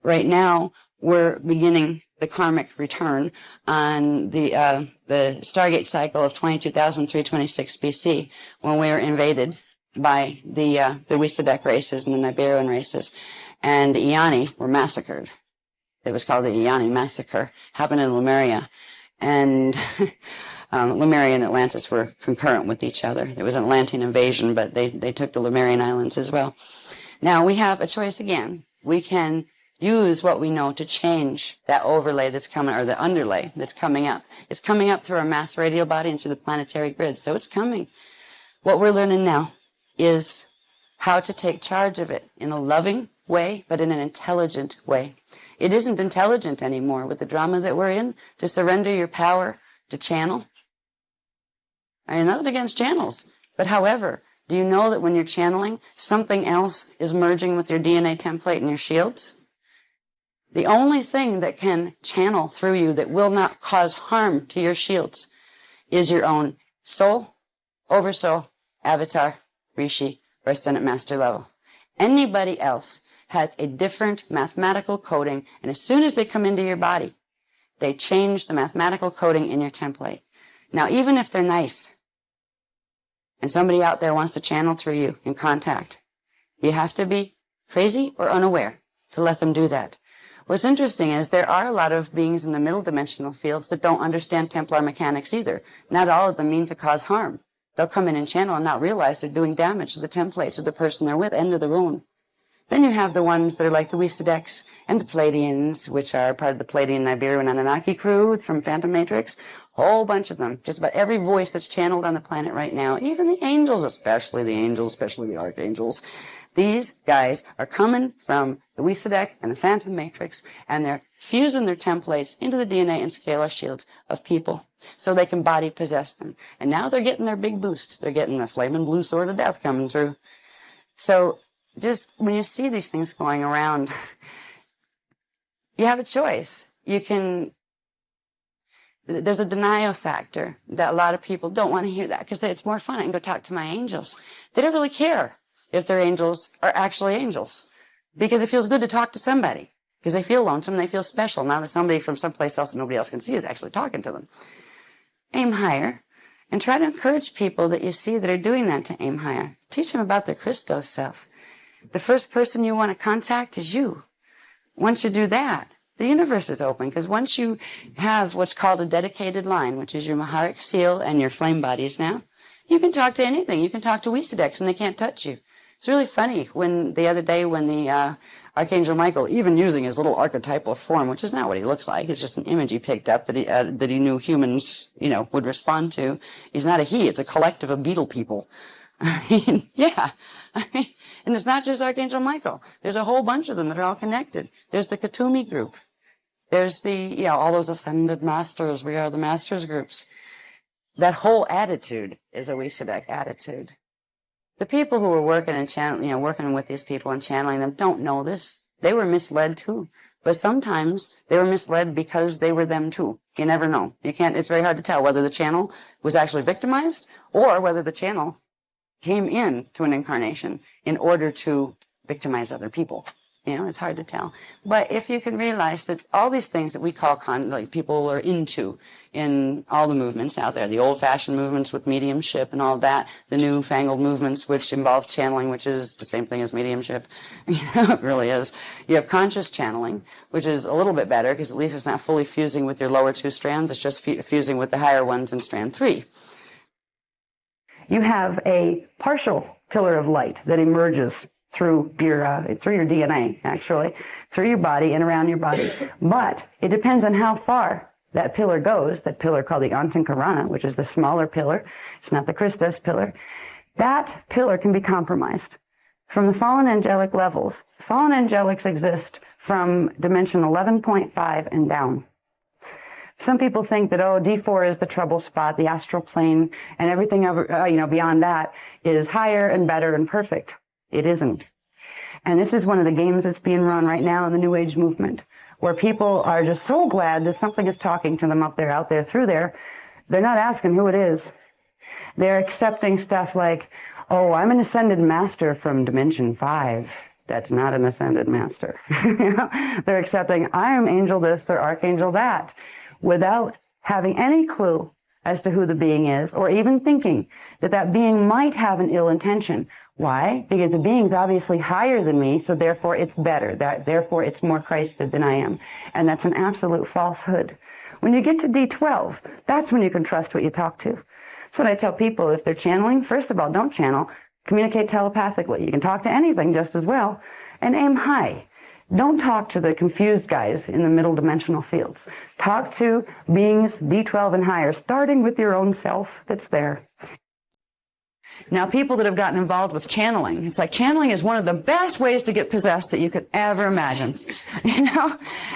Right now, we're beginning the karmic return on the Stargate cycle of 22,326 BC, when we were invaded by the Wisadek races and the Nibiruan races, and the Iani were massacred. It was called the Iani Massacre. Happened in Lemuria, and Lemuria and Atlantis were concurrent with each other. There was an Atlantean invasion, but they took the Lemurian islands as well. Now we have a choice again. We can use what we know to change that overlay that's coming, or the underlay that's coming up. It's coming up through our mass radial body and through the planetary grid, so it's coming. What we're learning now is how to take charge of it in a loving way, but in an intelligent way. It isn't intelligent anymore with the drama that we're in to surrender your power to channel. I'm not against channels, but however, do you know that when you're channeling, something else is merging with your DNA template and your shields? The only thing that can channel through you that will not cause harm to your shields is your own soul, oversoul, avatar, rishi, or ascendant master level. Anybody else has a different mathematical coding, and as soon as they come into your body, they change the mathematical coding in your template. Now, even if they're nice, and somebody out there wants to channel through you in contact, you have to be crazy or unaware to let them do that. What's interesting is there are a lot of beings in the middle dimensional fields that don't understand Templar mechanics either. Not all of them mean to cause harm. They'll come in and channel and not realize they're doing damage to the templates of the person they're with and to their own. Then you have the ones that are like the Wisadeks and the Pleiadians, which are part of the Pleiadian Nibiru and Anunnaki crew from Phantom Matrix. Whole bunch of them. Just about every voice that's channeled on the planet right now, even the angels, especially the archangels. These guys are coming from the Wisadek and the Phantom Matrix, and they're fusing their templates into the DNA and scalar shields of people so they can body possess them. And now they're getting their big boost. They're getting the flaming blue sword of death coming through. So just when you see these things going around, you have a choice. There's a denial factor that a lot of people don't want to hear that because it's more fun. I can go talk to my angels. They don't really care if their angels are actually angels, because it feels good to talk to somebody, because they feel lonesome, they feel special. Now that somebody from someplace else that nobody else can see is actually talking to them. Aim higher, and try to encourage people that you see that are doing that to aim higher. Teach them about their Christos self. The first person you want to contact is you. Once you do that, the universe is open, because once you have what's called a dedicated line, which is your Maharic seal and your flame bodies now, you can talk to anything. You can talk to Wisadeks and they can't touch you. It's really funny when the other day when the Archangel Michael, even using his little archetypal form, which is not what he looks like, it's just an image he picked up that he knew humans, would respond to. He's not a he, it's a collective of beetle people. And it's not just Archangel Michael. There's a whole bunch of them that are all connected. There's the Katumi group. There's all those ascended masters. We are the masters groups. That whole attitude is a Wisadek attitude. The people who were working and channeling, working with these people and channeling them don't know this. They were misled too. But sometimes they were misled because they were them too. You never know. It's very hard to tell whether the channel was actually victimized or whether the channel came in to an incarnation in order to victimize other people. It's hard to tell. But if you can realize that all these things that we call people are into in all the movements out there, the old-fashioned movements with mediumship and all that, the newfangled movements which involve channeling, which is the same thing as mediumship. It really is. You have conscious channeling, which is a little bit better because at least it's not fully fusing with your lower two strands. It's just fusing with the higher ones in strand 3. You have a partial pillar of light that emerges through your DNA, actually, through your body and around your body. But it depends on how far that pillar goes, that pillar called the Antankarana, which is the smaller pillar. It's not the Christos pillar. That pillar can be compromised. From the fallen angelic levels, fallen angelics exist from dimension 11.5 and down. Some people think that, D4 is the trouble spot, the astral plane, and everything beyond that is higher and better and perfect. It isn't. And this is one of the games that's being run right now in the New Age movement, where people are just so glad that something is talking to them out there through there. They're not asking who it is. They're accepting stuff like, I'm an ascended master from dimension 5. That's not an ascended master. They're accepting, I am angel this or archangel that, without having any clue as to who the being is, or even thinking that that being might have an ill intention. Why? Because the being's obviously higher than me, so therefore it's better. Therefore it's more Christed than I am. And that's an absolute falsehood. When you get to D12, that's when you can trust what you talk to. That's what I tell people. If they're channeling, first of all, don't channel. Communicate telepathically. You can talk to anything just as well. And aim high. Don't talk to the confused guys in the middle dimensional fields. Talk to beings D12 and higher, starting with your own self that's there. Now, people that have gotten involved with channeling, it's like channeling is one of the best ways to get possessed that you could ever imagine,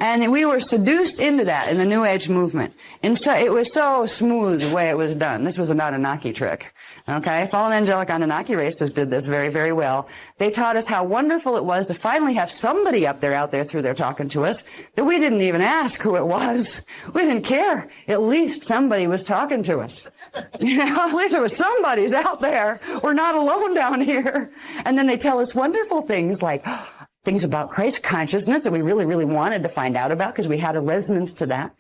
And we were seduced into that in the New Age movement. And so it was so smooth the way it was done. This was an Anunnaki trick, okay? Fallen angelic Anunnaki races did this very, very well. They taught us how wonderful it was to finally have somebody out there through there talking to us that we didn't even ask who it was. We didn't care. At least somebody was talking to us. At least there was somebody's out there. We're not alone down here. And then they tell us wonderful things like things about Christ consciousness that we really, really wanted to find out about because we had a resonance to that.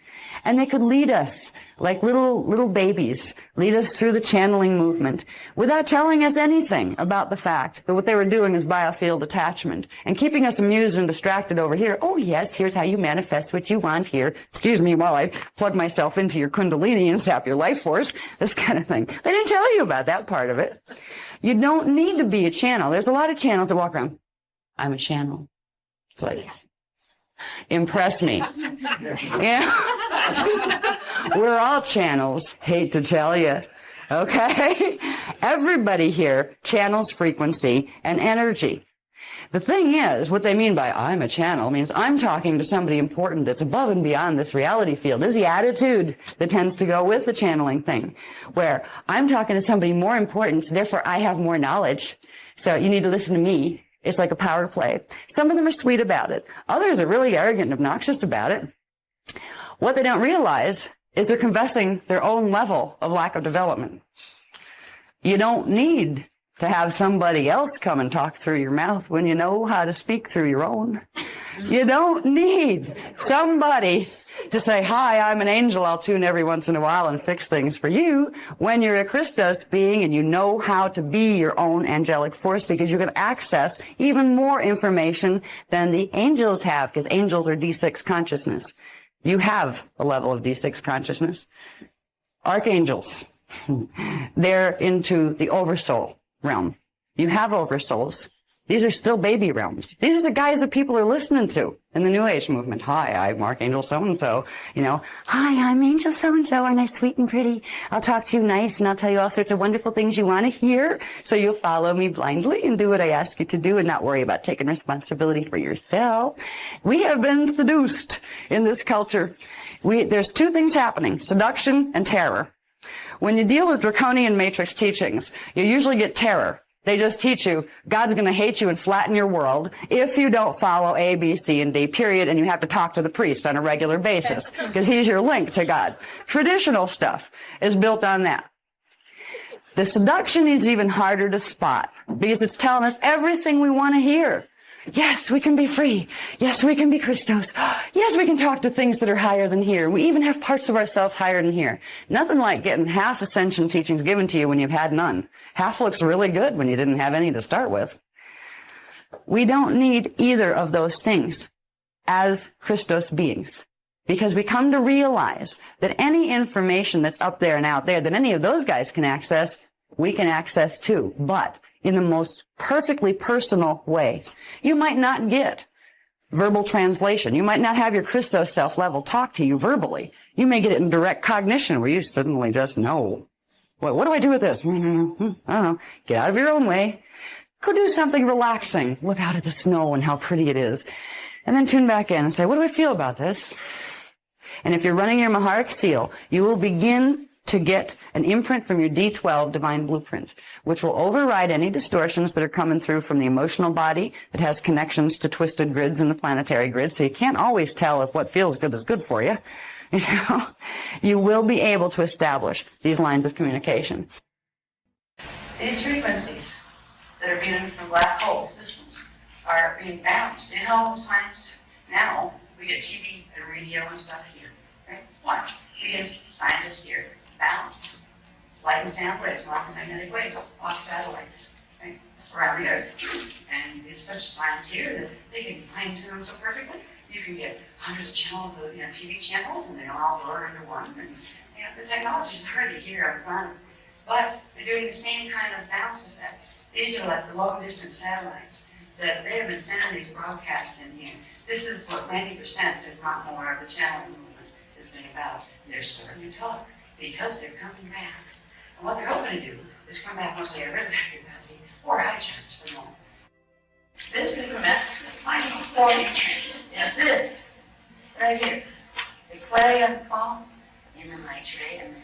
And they could lead us like little babies, lead us through the channeling movement without telling us anything about the fact that what they were doing is biofield attachment and keeping us amused and distracted over here. Oh, yes, here's how you manifest what you want here. Excuse me while I plug myself into your kundalini and sap your life force, this kind of thing. They didn't tell you about that part of it. You don't need to be a channel. There's a lot of channels that walk around. I'm a channel. It's like, impress me. Yeah. We're all channels, hate to tell you. Okay? Everybody here channels frequency and energy. The thing is, what they mean by I'm a channel means I'm talking to somebody important that's above and beyond this reality field. This is the attitude that tends to go with the channeling thing, where I'm talking to somebody more important, so therefore I have more knowledge. So you need to listen to me. It's like a power play. Some of them are sweet about it. Others are really arrogant and obnoxious about it. What they don't realize is they're confessing their own level of lack of development. You don't need to have somebody else come and talk through your mouth when you know how to speak through your own. You don't need somebody to say, hi, I'm an angel, I'll tune every once in a while and fix things for you, when you're a Christos being and you know how to be your own angelic force, because you can access even more information than the angels have, because angels are D6 consciousness. You have a level of D6 consciousness. Archangels, they're into the oversoul realm. You have oversouls. These are still baby realms. These are the guys that people are listening to in the New Age movement. Hi, I'm Archangel so-and-so. Hi, I'm Angel so-and-so. Aren't I sweet and pretty? I'll talk to you nice and I'll tell you all sorts of wonderful things you want to hear. So you'll follow me blindly and do what I ask you to do and not worry about taking responsibility for yourself. We have been seduced in this culture. There's two things happening, seduction and terror. When you deal with draconian matrix teachings, you usually get terror. They just teach you God's going to hate you and flatten your world if you don't follow A, B, C, and D, period, and you have to talk to the priest on a regular basis because he's your link to God. Traditional stuff is built on that. The seduction is even harder to spot because it's telling us everything we want to hear. Yes, we can be free. Yes, we can be Christos. Yes, we can talk to things that are higher than here. We even have parts of ourselves higher than here. Nothing like getting half ascension teachings given to you when you've had none. Half looks really good when you didn't have any to start with. We don't need either of those things as Christos beings, because we come to realize that any information that's up there and out there that any of those guys can access, we can access too, but in the most perfectly personal way. You might not get verbal translation. You might not have your Christos self-level talk to you verbally. You may get it in direct cognition where you suddenly just know. What do I do with this? I don't know. Get out of your own way. Go do something relaxing. Look out at the snow and how pretty it is. And then tune back in and say, what do I feel about this? And if you're running your Maharic seal, you will begin to get an imprint from your D12 divine blueprint, which will override any distortions that are coming through from the emotional body that has connections to twisted grids in the planetary grid. So you can't always tell if what feels good is good for you. You will be able to establish these lines of communication. These frequencies that are being from black hole systems are being balanced. You know, science now, we get TV and radio and stuff here, right? Why? Because scientists here balance light and sound waves, electromagnetic waves, off satellites, right, around the Earth. And there's such science here that they can fine-tune them so perfectly. You can get hundreds of channels of TV channels, and they're all blur into one. And the technology is already here on the planet, but they're doing the same kind of balance effect. These are like the long-distance satellites that they have been sending these broadcasts in here. This is what 90%, if not more, of the channeling movement has been about. They're starting to talk because they're coming back. And what they're hoping to do is come back mostly a red factor body or high charts for more. This is the mess I'm for you. Is this right here. The clarion call in the nitrate, and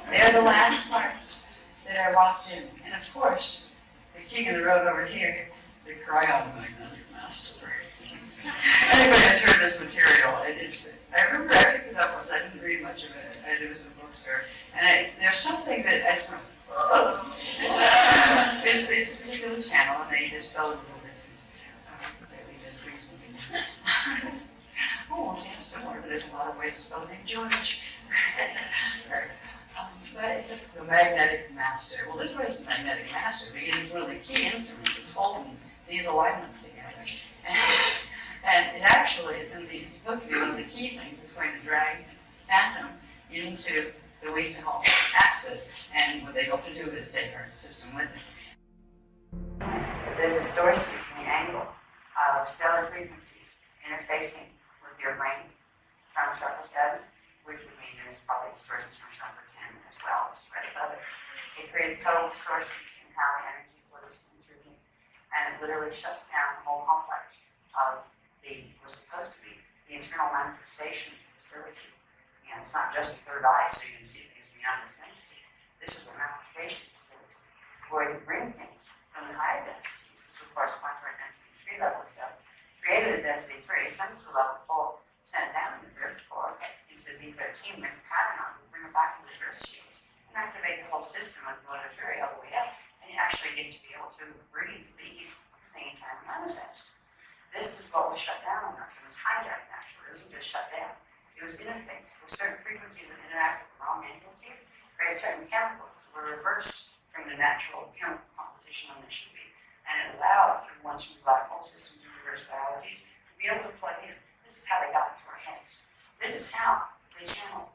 they're the last parts that are locked in. And of course, the king of the road over here, the cryo-magnetic master. Anybody has heard this material, I remember I picked it up once. I didn't read much of it. It was in a bookstore. And there's something that I just went, oh. It's a particular channel, and they just spell it a little different. They just do something. Oh, yes, don't worry, but there's a lot of ways to spell the name George. But it's the magnetic master. Well, this one is the magnetic master because it's one of the key instruments that's holding these alignments together. And it actually is it's supposed to be one of the key things that's going to drag Phantom into the Weasel axis, and what they hope to do is take our system with it. There's distortions in the angle of stellar frequencies interfacing with your brain from chakra 7, which would mean there's probably distortions from chakra 10 as well, just right above it. It creates total distortions in how energy flows through you, and it literally shuts down the whole complex of what's supposed to be the internal manifestation facility. It's not just a third eye so you can see things beyond this density. This is a manifestation facility where you bring things from the higher densities. This would correspond to our density 3 level itself. Created at density 3, send it to level 4, send it down to the Earth 4, into the D13, make a pattern on it, bring it back into the Earth shields, and activate the whole system with motor all the way up, and you actually get to be able to breathe, leave, think, and manifest. This is what was shut down on us, and it's hijacked actually. It wasn't just shut down. It was interfaced with certain frequencies that interact with the wrong angles here, create certain chemicals that were reversed from the natural chemical composition on they should be. And it allowed, through one through black hole systems and reverse biologies, to be able to plug in. This is how they got into our heads. This is how they channel.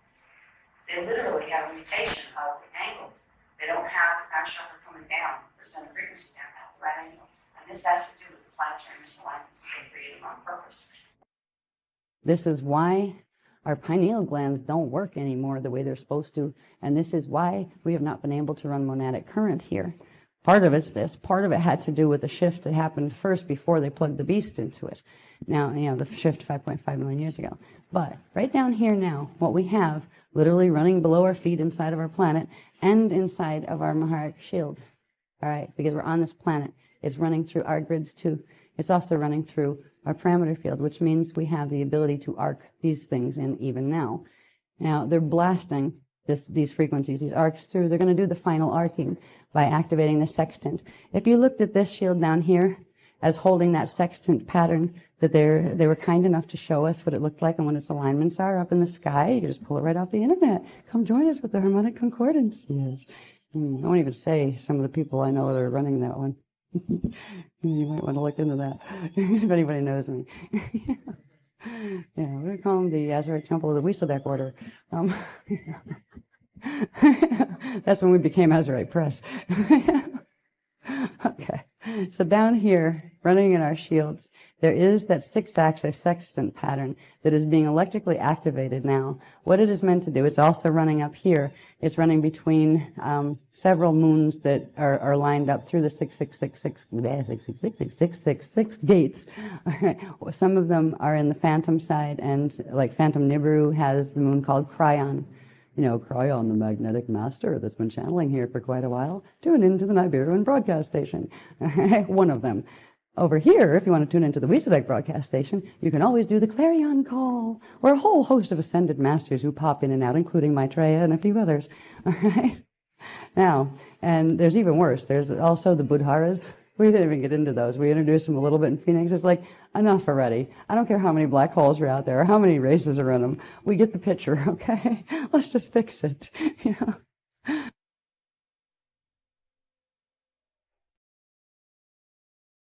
They literally have a mutation of the angles. They don't have the crown chakra coming down, the center frequency down at the right angle. And this has to do with the planetary misalignments that they created on purpose. This is why our pineal glands don't work anymore the way they're supposed to, and this is why we have not been able to run monadic current here. Part of it's this. Part of it had to do with the shift that happened first before they plugged the beast into it. Now, the shift 5.5 million years ago. But right down here now, what we have literally running below our feet inside of our planet and inside of our Maharic shield. All right, because we're on this planet. It's running through our grids too. It's also running through our parameter field, which means we have the ability to arc these things in even now. Now, they're blasting these frequencies, these arcs through. They're going to do the final arcing by activating the sextant. If you looked at this shield down here as holding that sextant pattern that they were kind enough to show us what it looked like and what its alignments are up in the sky, you can just pull it right off the internet. Come join us with the harmonic concordance. Yes. I won't even say some of the people I know that are running that one. You might want to look into that if anybody knows me. Yeah, we call them the Azurite Temple of the Weaseldek Order. That's when we became Azurite Press. Okay, so down here, running in our shields, there is that 6-axis sextant pattern that is being electrically activated now. What it is meant to do, it's also running up here. It's running between several moons that are lined up through the 666 gates. All right. Some of them are in the Phantom side, and like Phantom Nibiru has the moon called Cryon. Cryon, the magnetic master that's been channeling here for quite a while. Tune into the Nibiruan broadcast station. One of them. Over here, if you want to tune into the Weaseldek broadcast station, you can always do the Clarion call, or a whole host of ascended masters who pop in and out, including Maitreya and a few others. All right. Now, and there's even worse. There's also the Buddharas We didn't even get into those. We introduced them a little bit in Phoenix. It's like, enough already. I don't care how many black holes are out there or how many races are in them. We get the picture, okay? Let's just fix it, you know?